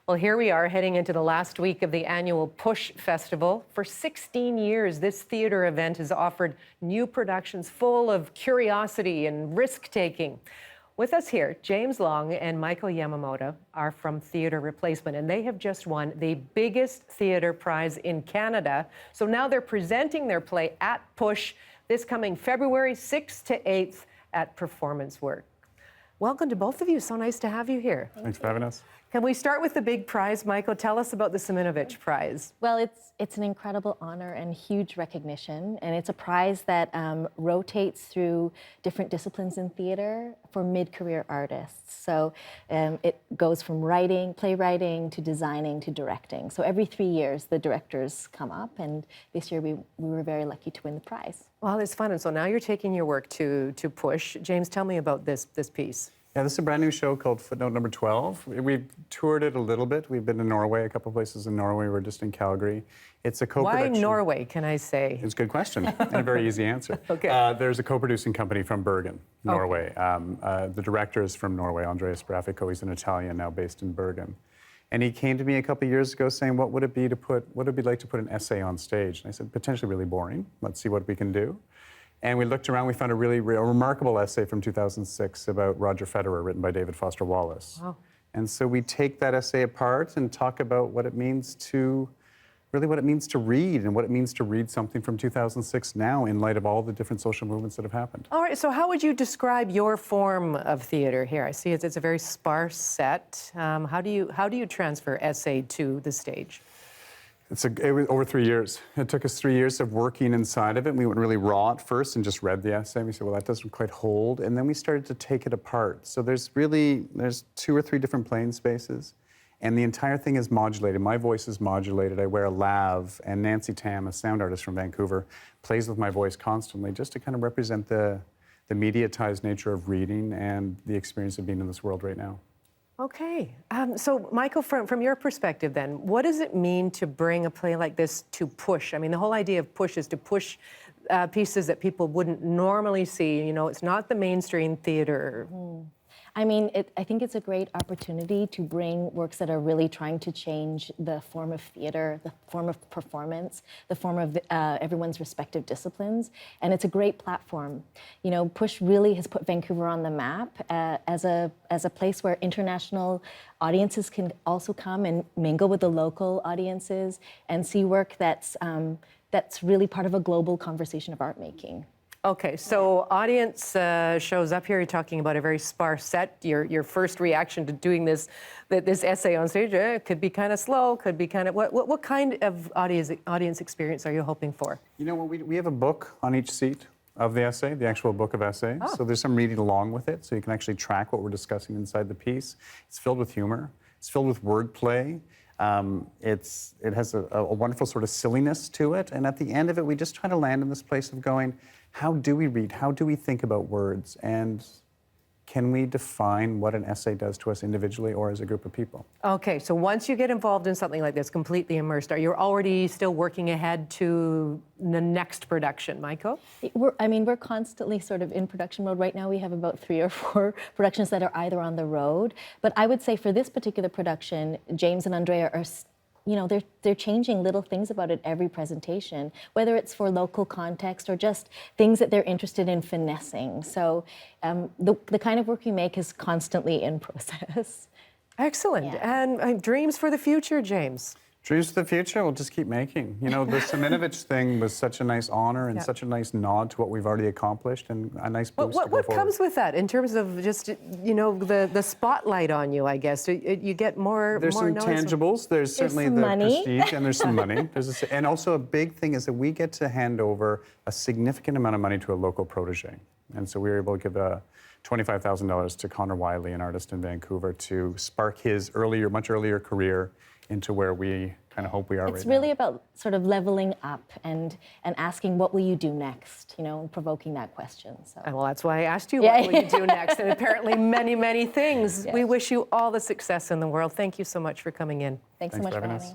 Well, here we are heading into the last week of the annual PuSH Festival. For 16 years, this theater event has offered new productions full of curiosity and risk-taking. With us here, James Long and Michael Yamamoto are from Theatre Replacement, and they have just won the biggest theatre prize in Canada. So now they're presenting their play at PuSH this coming February 6th to 8th at Performance Work. Welcome to both of you. So nice to have you here. Thanks for having us. Can we start with the big prize, Michael? Tell us about the Mendelovich Prize. Well, it's an incredible honor and huge recognition, and it's a prize that rotates through different disciplines in theater for mid-career artists. So it goes from writing, playwriting, to designing, to directing. So every 3 years, the directors come up, and this year we were very lucky to win the prize. Well, it's fun, and so now you're taking your work to PuSH. James, tell me about this piece. Yeah, this is a brand new show called Footnote Number 12. We've toured it a little bit. We've been to Norway, a couple places in Norway. We're just in Calgary. It's a co-production. Why Norway, can I say? It's a good question and a very easy answer. Okay. There's a co-producing company from Bergen, Norway. The director is from Norway, Andrea Sbrafico. He's an Italian now based in Bergen. And he came to me a couple of years ago saying, what would it be like to put an essay on stage? And I said, potentially really boring. Let's see what we can do. And we looked around, we found a remarkable essay from 2006 about Roger Federer, written by David Foster Wallace. Wow. And so we take that essay apart and talk about what it means to, really what it means to read and what it means to read something from 2006 now in light of all the different social movements that have happened. All right, so how would you describe your form of theater here? I see it's a very sparse set. How do you transfer essay to the stage? It was over 3 years. It took us 3 years of working inside of it. We went really raw at first and just read the essay. We said, well, that doesn't quite hold. And then we started to take it apart. So there's 2 or 3 different playing spaces. And the entire thing is modulated. My voice is modulated. I wear a lav. And Nancy Tam, a sound artist from Vancouver, plays with my voice constantly just to kind of represent the mediatized nature of reading and the experience of being in this world right now. Okay. So, Michael, from your perspective then, what does it mean to bring a play like this to PuSH? I mean, the whole idea of PuSH is to push pieces that people wouldn't normally see. You know, it's not the mainstream theater. I mean, I think it's a great opportunity to bring works that are really trying to change the form of theater, the form of performance, the form of everyone's respective disciplines, and it's a great platform. You know, PuSH really has put Vancouver on the map as a place where international audiences can also come and mingle with the local audiences and see work that's really part of a global conversation of art making. Okay, so audience shows up here. You're talking about a very sparse set. Your first reaction to doing this essay on stage could be kind of slow, could be kind of... What kind of audience experience are you hoping for? You know, we have a book on each seat of the essay, the actual book of essays. Oh. So there's some reading along with it, so you can actually track what we're discussing inside the piece. It's filled with humor. It's filled with wordplay. It has a wonderful sort of silliness to it, and at the end of it, we just try to land in this place of going, how do we read? How do we think about words? And can we define what an essay does to us individually or as a group of people? Okay, so once you get involved in something like this, completely immersed, are you already still working ahead to the next production, Michael? We're constantly sort of in production mode. Right now we have about 3 or 4 productions that are either on the road. But I would say for this particular production, James and Andrea are, you know, they're changing little things about it every presentation, whether it's for local context or just things that they're interested in finessing. So the kind of work we make is constantly in process. Excellent. Yeah. And dreams for the future, James? Dreams for the future, we'll just keep making. You know, the Mendelovich thing was such a nice honor and such a nice nod to what we've already accomplished and a nice boost to go What forward. comes with that in terms of just, you know, the spotlight on you, I guess? You get more There's some tangibles. There's certainly the prestige and there's some money. And also a big thing is that we get to hand over a significant amount of money to a local protege. And so we were able to give $25,000 to Connor Wiley, an artist in Vancouver, to spark his much earlier career into where we kind of hope we are right now. It's really about sort of leveling up and asking, what will you do next? You know, and provoking that question. So. And well, that's why I asked you, what will you do next? And apparently many, many things. Yes. We wish you all the success in the world. Thank you so much for coming in. Thanks so much for having us.